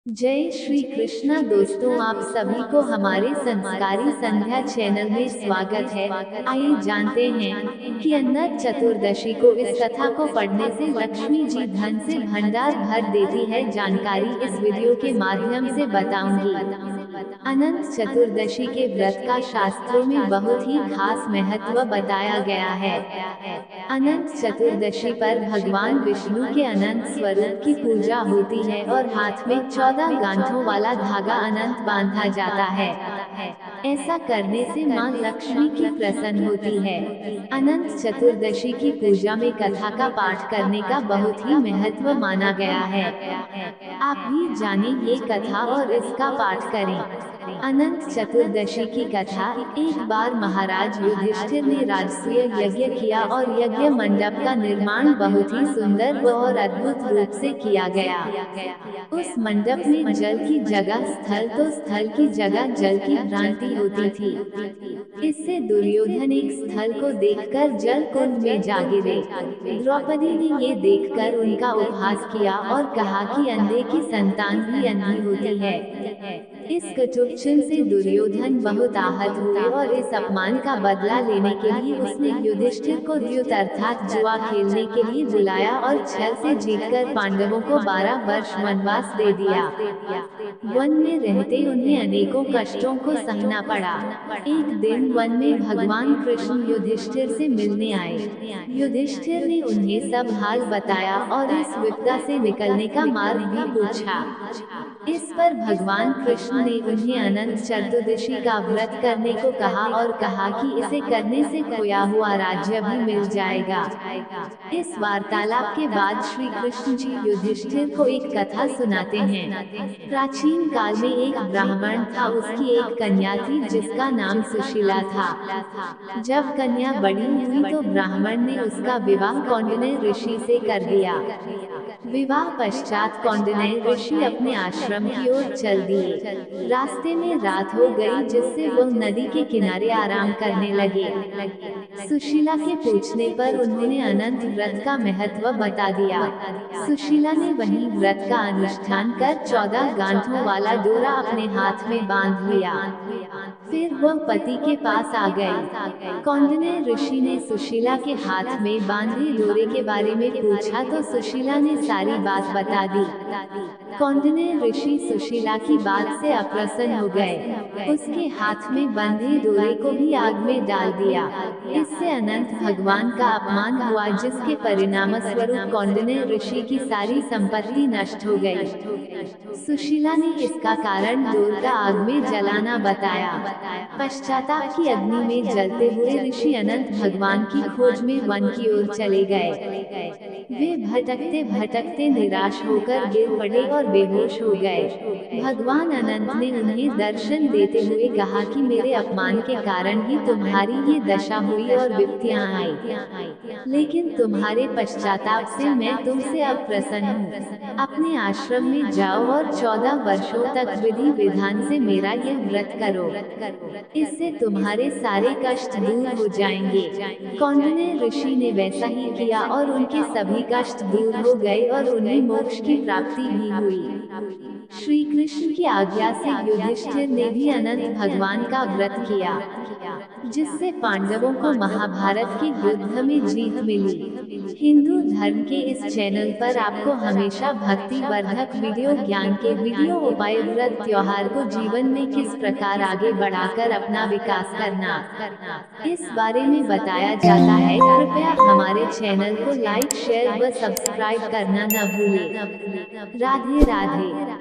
जय श्री कृष्णा दोस्तों, आप सभी को हमारे संस्कारी संध्या चैनल में स्वागत है। आइए जानते हैं कि अनंत चतुर्दशी को इस कथा को पढ़ने से लक्ष्मी जी धन से भंडार भर देती है। जानकारी इस वीडियो के माध्यम से बताऊंगी। अनंत चतुर्दशी के व्रत का शास्त्रों में बहुत ही खास महत्व बताया गया है। अनंत चतुर्दशी पर भगवान विष्णु के अनंत स्वरूप की पूजा होती है और हाथ में 14 गांठों वाला धागा अनंत बांधा जाता है। ऐसा करने से मां लक्ष्मी की प्रसन्न होती है। अनंत चतुर्दशी की पूजा में कथा का पाठ करने का बहुत ही महत्व माना गया है। आप भी जाने ये कथा और इसका पाठ करें। अनंत चतुर्दशी की कथा। एक बार महाराज युधिष्ठिर ने राजसूय यज्ञ किया और यज्ञ मंडप का निर्माण बहुत ही सुंदर और अद्भुत रूप से किया गया। उस मंडप में जल की जगह स्थल तो स्थल की जगह जल की भ्रांति होती थी। इससे दुर्योधन एक स्थल को देखकर जल कुंड में जा गिरे। द्रौपदी ने ये देखकर उनका उपहास किया और कहा कि अंधे की संतान भी अंधी होती है। इस कटुक्षण से दुर्योधन बहुत आहत हुए और इस अपमान का बदला लेने के लिए उसने युधिष्ठिर को द्यूत अर्थात जुआ खेलने के लिए बुलाया और छल से जीतकर पांडवों को 12 वर्ष वनवास दे दिया। वन में रहते उन्हें अनेकों कष्टों को सहना पड़ा। एक दिन वन में भगवान कृष्ण युधिष्ठिर से मिलने आए। युधिष्ठिर ने उन्हें सब हाल बताया और इस विपदा से निकलने का मार्ग भी पूछा। इस पर भगवान कृष्ण ने उन्हें अनंत चतुर्दशी का व्रत करने को कहा और कहा कि इसे करने से खोया हुआ राज्य भी मिल जाएगा। इस वार्तालाप के बाद श्री कृष्ण जी युधिष्ठिर को एक कथा सुनाते हैं। प्राचीन काल में एक ब्राह्मण था, उसकी एक कन्या थी जिसका नाम सुशीला था। जब कन्या बड़ी हुई तो ब्राह्मण ने उसका विवाह कौंडिन्य ऋषि से कर दिया। विवाह पश्चात कौंडिन्य ऋषि अपने आश्रम की ओर चल दिए। रास्ते में रात हो गई जिससे वह नदी के किनारे आराम करने लगे। सुशीला के पूछने पर उन्होंने अनंत व्रत का महत्व बता दिया। सुशीला ने वही व्रत का अनुष्ठान कर 14 गांठों वाला डोरा अपने हाथ में बांध लिया। फिर वह पति के पास आ गई। कौंडिन्य ऋषि ने सुशीला के हाथ में बांधे डोरे के बारे में पूछा तो सुशीला ने सारी बात बता दी। कौंडिन्य ऋषि सुशीला की बात से अप्रसन्न हो गए। उसके हाथ में बंधे डोरे को भी आग में डाल दिया। इससे अनंत भगवान का अपमान हुआ, जिसके परिणाम स्वरूप कौंडिन्य ऋषि की सारी संपत्ति नष्ट हो गई। सुशीला ने इसका कारण डोर का आग में जलाना बताया। पश्चाताप की अग्नि में जलते हुए ऋषि अनंत भगवान की खोज में वन की ओर चले गए। वे भटकते भटकते निराश होकर गिर पड़े और बेहोश हो गए। भगवान अनंत ने उन्हें दर्शन देते हुए कहा कि मेरे अपमान के कारण ही तुम्हारी ये दशा हुई और विपत्तियां आई, लेकिन तुम्हारे पश्चाताप से मैं तुमसे अब प्रसन्न हूँ। अपने आश्रम में जाओ और 14 वर्षों तक विधि विधान से मेरा यह व्रत करो। इससे तुम्हारे सारे कष्ट दूर हो जाएंगे। कौंडिन्य ऋषि ने वैसा ही किया और उनके सभी कष्ट दूर हो गए और उन्हें मोक्ष की प्राप्ति भी हुई। श्री कृष्ण की आज्ञा से युधिष्ठिर ने भी अनंत भगवान का व्रत किया, जिससे पांडवों को महाभारत के युद्ध में जीत मिली। हिंदू धर्म के इस चैनल पर आपको हमेशा भक्ति वर्धक वीडियो, ज्ञान के वीडियो, उपाय, व्रत, त्योहार को जीवन में किस प्रकार आगे बढ़ाकर अपना विकास करना, इस बारे में बताया जाता है। कृपया हमारे चैनल को लाइक, शेयर व सब्सक्राइब करना न भूलें। राधे राधे।